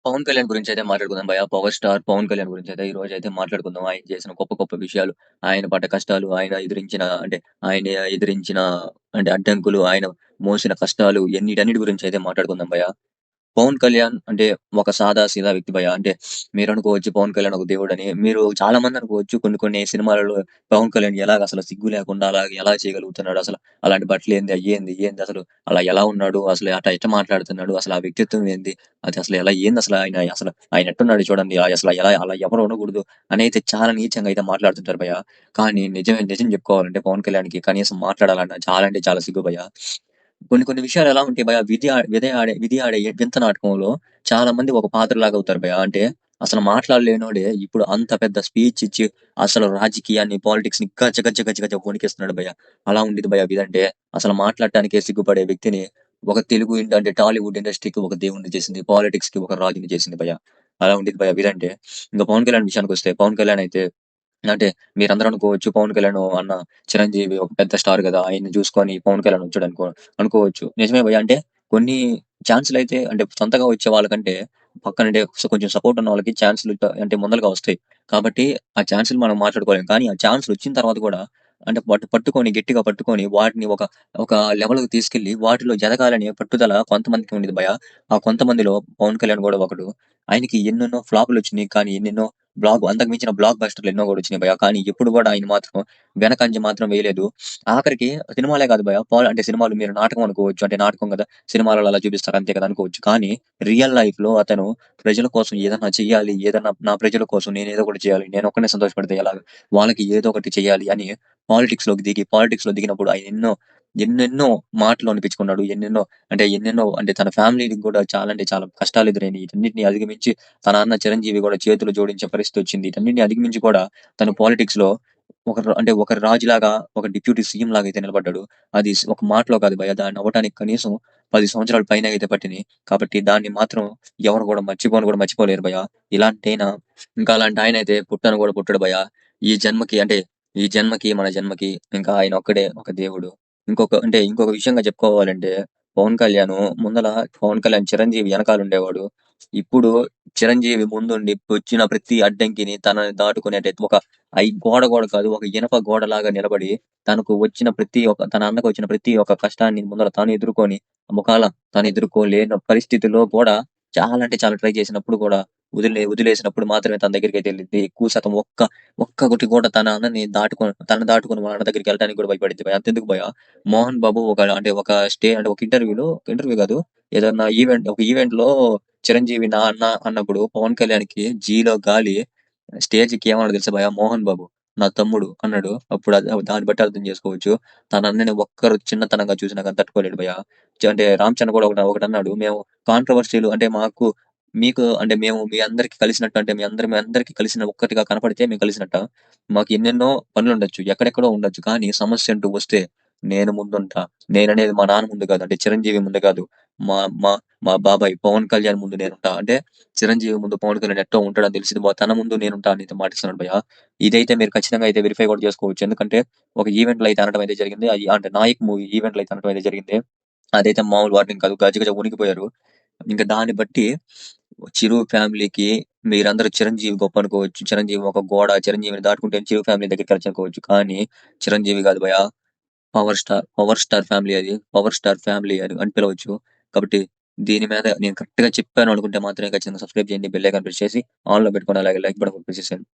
పవన్ కళ్యాణ్ గురించయితే మాట్లాడుకుందాం భయ్యా. 'Power star' Pawan Kalyan గురించయితే ఈరోజైతే మాట్లాడుకుందాం. ఆయన చేసిన గొప్ప గొప్ప విషయాలు, ఆయన పడ్డ కష్టాలు, ఆయన ఎదిరించిన అడ్డంకులు, ఆయన మోసిన కష్టాలు వీటన్నిటి గురించయితే మాట్లాడుకుందాం భయ్యా. పవన్ కళ్యాణ్ అంటే ఒక సాదా సీదా వ్యక్తి భయ్యా. అంటే మీరనుకోవచ్చు పవన్ కళ్యాణ్ ఒక దేవుడని. మీరు చాలా మంది అనుకోవచ్చు కొన్ని కొన్ని సినిమాలలో పవన్ కళ్యాణ్ ఎలాగసలు సిగ్గు లేకుండా అలా ఎలా చేయగలుగుతున్నాడు అసలు? అలాంటి బట్టలేంది? అయ్యేంది? ఏందసలు? అలా ఎలా ఉన్నాడు? అసలు ఎట్ట మాట్లాడుతున్నాడు? అసలు ఆ వ్యక్తిత్వం ఏంది? అది అసలు ఏందసలు ఆయన ఎట్టున్నాడు చూడండి. అసలు ఎలా అలా ఎవరు ఉండకూడదు అనైతే చాలా నీచంగా అయితే మాట్లాడుతుంటారు భయ్యా. కానీ నిజం చెప్పుకోవాలంటే పవన్ కళ్యాణ్‌కి కనీసం మాట్లాడాలన్నా చాలా అంటే చాలా సిగ్గు భయ్యా. కొన్ని కొన్ని విషయాలు ఎలా ఉంటాయి భయ్యా, విధి ఆడే వింత నాటకంలో చాలా మంది ఒక పాత్రలాగా అవుతారు భయ్యా. అంటే అసలు మాట్లాడలేనోడే ఇప్పుడు అంత పెద్ద స్పీచ్ ఇచ్చి అసలు రాజకీయాన్ని, పాలిటిక్స్‌ని గజ గజ గజ గజ వణికిస్తున్నాడు భయ్యా. అలా ఉండిద్ది భయ్యా విధి అంటే. అసలు మాట్లాడటానికే సిగ్గుపడే వ్యక్తిని ఒక తెలుగు టాలీవుడ్ ఇండస్ట్రీకి ఒక దేవుడిని చేసింది. పాలిటిక్స్‌కి ఒక రాజుని చేసింది భయ్యా. అలా ఉండిద్ది భయ్యా విధి అంటే. ఇంక పవన్ కళ్యాణ్ విషయానికొస్తే పవన్ కళ్యాణ్ అయితే అంటే మీరందరూ అనుకోవచ్చు పవన్ కళ్యాణ్ అన్న చిరంజీవి ఒక పెద్ద స్టార్ గదా! ఆయన్ని చూసుకొని పవన్ కళ్యాణ్ అనుకోవచ్చు. నిజమే భయ్యా. అంటే కొన్ని ఛాన్స్‌లయితే సొంతగా వచ్చే వాళ్ళకంటే పక్కనంటే కొంచెం సపోర్ట్ ఉన్న వాళ్ళకి ఛాన్స్‌లు ముందలగా వస్తాయి. కాబట్టి ఆ ఛాన్స్‌లు మనం మాట్లాడుకోలేం. కానీ ఆ ఛాన్స్‌లొచ్చిన తర్వాత కూడా గట్టిగా పట్టుకొని వాటిని ఒక ఒక లెవెల్‌కి తీసుకెళ్ళి వాటిలో ఎదగాలనే పట్టుదల కొంతమందికి ఉండేది భయ్యా. ఆ కొంతమందిలో పవన్ కళ్యాణ్ గూడా ఒకడు. ఆయనకి ఎన్నెన్నో ఫ్లాపులొచ్చినియి. కానీ ఎన్నెన్నో అంతకు మించిన బ్లాక్ బస్టర్‌లు ఎన్నో గూడా వచ్చినాయి భయ్యా. కానీ ఎప్పుడు గూడా ఆయన మాత్రం వెనకంజ మాత్రం వేయలేదు. ఆఖరికి సినిమాలే కాదు భయ్యా. సినిమాలు మీరు నాటకం అనుకోవచ్చు. నాటకం గదా! సినిమాలలో అలా చూపిస్తారు అంతే కదా అనుకోవచ్చు. కానీ రియల్ లైఫ్‌లో అతను ప్రజల కోసం ఏదన్నా చెయ్యాలి. నా ప్రజల కోసం నేనేదో ఒకటి చేయాలి. నేనొక్కడినే సంతోషపడితే ఎలాగా? వాళ్ళకి ఏదో ఒకటి చెయ్యాలి అని పాలిటిక్స్‌లో దిగినప్పుడు ఆయన ఎన్నెన్నో మాటలు అనిపించుకున్నాడు. ఎన్నెన్నో తన ఫ్యామిలీ‌కి గూడా చాలా కష్టాలు ఎదురైనయి. వీటన్నిటిని అధిగమించి తన అన్న చిరంజీవి గూడా చేతులు జోడించే పరిస్థితొచ్చింది. వీటన్నిటిని అధిగమించి కూడా తను పాలిటిక్స్‌లో ఒక రాజులాగా, ఒక డిప్యూటీ సీఎం లాగా అయితే నిలబడ్డాడు. అది ఒక మాటలో కాదు భయ్యా. దాన్ని అవ్వటానికి కనీసం 10 సంవత్సరాల పైనే అయితే పట్టినియి. కాబట్టి దాన్ని మాత్రం ఎవరు గూడా మర్చిపోలేరు భయ్యా. ఇలాంటైన ఇంకా అలాంటి ఆయనైతే పుట్టను గూడా పుట్టడు భయ్యా. ఈ జన్మకి అంటే ఈ జన్మకి, మన జన్మకి ఇంకా ఆయన ఒక్కడే ఒక దేవుడు. ఇంకొక విషయంగా చెప్పుకోవాలంటే ముందల పవన్ కళ్యాణ్ చిరంజీవి ఎనకాలుండేవాడు. ఇప్పుడు చిరంజీవి ముందుండి వచ్చిన ప్రతి అడ్డంకిని తనని దాటుకొని గోడ కాదు. ఒక ఇనప గోడలాగా నిలబడి తన అన్నకు వచ్చిన ప్రతి ఒక్క కష్టాన్ని ముందల తాను ఎదుర్కొని ముఖాల తాను ఎదుర్కోలేని పరిస్థితిలో కూడా చాలా ట్రై చేసినప్పుడు కూడా వదిలేసినప్పుడు మాత్రమే తన దగ్గరికైతే ఎళ్ళిద్ది. ఎక్కువ శాతం ఒక్కటి కూడా తనని దాటుకొని వాళ్ళ అన్న దగ్గరికి వెళ్ళడానికి కూడా భయపడిద్ది భయ్యా. అంతెందుకు భయ్యా, మోహన్ బాబు ఒక ఇంటర్వ్యూ కాదు. ఒక ఈవెంట్‌లో చిరంజీవి నా అన్న అన్నప్పుడు పవన్ కళ్యాణ్‌కి 'జీలో గాలి' స్టేజ్‌కి ఏమన్నాడో తెలుసా భయ్యా మోహన్ బాబు? నా తమ్ముడు అన్నాడు. అప్పుడు దాన్ని బట్టి అర్థం చేసుకోవచ్చు. తన అన్నని ఒక్కరు చిన్నతనంగా చూసినా గాని తట్టుకోలేడు భయ్యా. రామ్ చరణ్ కూడా ఒకటన్నాడు. మేము కాంట్రోవర్సీ‌లు మాకు మీకు మేము మీ అందరికి కలిసిన ఒక్కటిగా కనపడితే మేము కలిసినట్టా? మాకు ఎన్నెన్నో పనులుండొచ్చు. ఎక్కడెక్కడో ఉండొచ్చు. కానీ సమస్య అంటూ వస్తే నేను ముందుంటా. నేననేది మా నాన్న ముందు కాదు. చిరంజీవి ముందు కాదు. మా మా మా బాబాయ్ పవన్ కళ్యాణ్ ముందు నేనుంటా. చిరంజీవి ముందు పవన్ కళ్యాణ్ ఎట్టో ఉంటాడని తెలిసింది. తన ముందు నేనుంటా అని అయితే మాటిస్తున్నాడు భయ్యా. ఇదైతే మీరు ఖచ్చితంగా అయితే వెరిఫై కూడా చేసుకోవచ్చు. ఎందుకంటే ఒక ఈవెంట్‌లో అయితే అనడం అయితే జరిగింది. అది 'నాయక్' మూవీ ఈవెంట్‌లో అయితే అనడం అయితే జరిగింది. అదైతే మామూలు వార్నింగ్ కాదు. గజ గజ వణికిపోయారు. ఇంక దాన్ని బట్టి చిరు ఫ్యామిలీకి మీరందరూ చిరంజీవి గొప్ప అనుకోవచ్చు. చిరంజీవిని దాటుకుంటే చిరు ఫ్యామిలీ దగ్గరికెళ్ళొచ్చు అనుకోవచ్చు. కానీ చిరంజీవి కాదు భయ్యా. పవర్ స్టార్ ఫ్యామిలీ అది. పవర్ స్టార్ ఫ్యామిలీ అని పిలవచ్చు. కాబట్టి దీని మీద నేను కరెక్ట్‌గా చెప్పాను అనుకుంటే మాత్రమే ఖచ్చితంగా సబ్స్క్రైబ్ చేయండి. బెల్ ఐకాన్ ప్రెస్ చేసి ఆన్‌లో పెట్టుకొని అలాగే లైక్ బటన్ ప్రెస్ చేసేయండి.